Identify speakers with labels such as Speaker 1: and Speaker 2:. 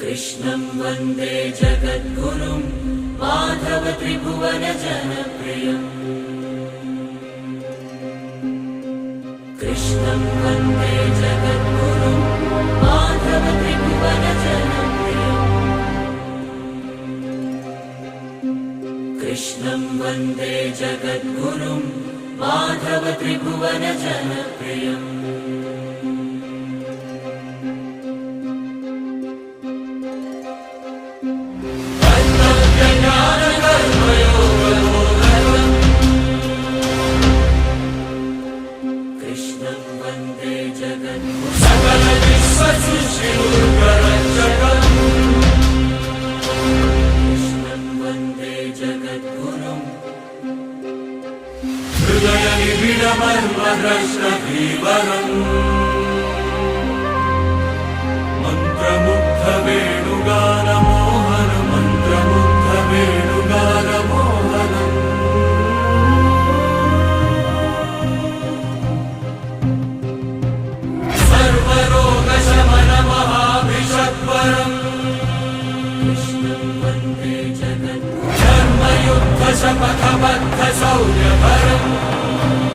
Speaker 1: कृष्णं वन्दे जगद्गुरुं माधव त्रिभुवन जनप्रियम् कृष्णं वन्दे जगद्गुरुं माधव त्रिभुवन जनप्रियम् कृष्णं वन्दे जगद्गुरुं माधव त्रिभुवन जनप्रियम्
Speaker 2: मंत्रमुग्ध वेणुगान मोहन मंत्रमुग्ध वेणुगान मोहन सर्वरोग शमन महाभिषद्वरम्
Speaker 1: कृष्णं वन्दे जगद्गुरुं
Speaker 2: धर्मयुद्ध शपथबद्ध शौर्यभरम्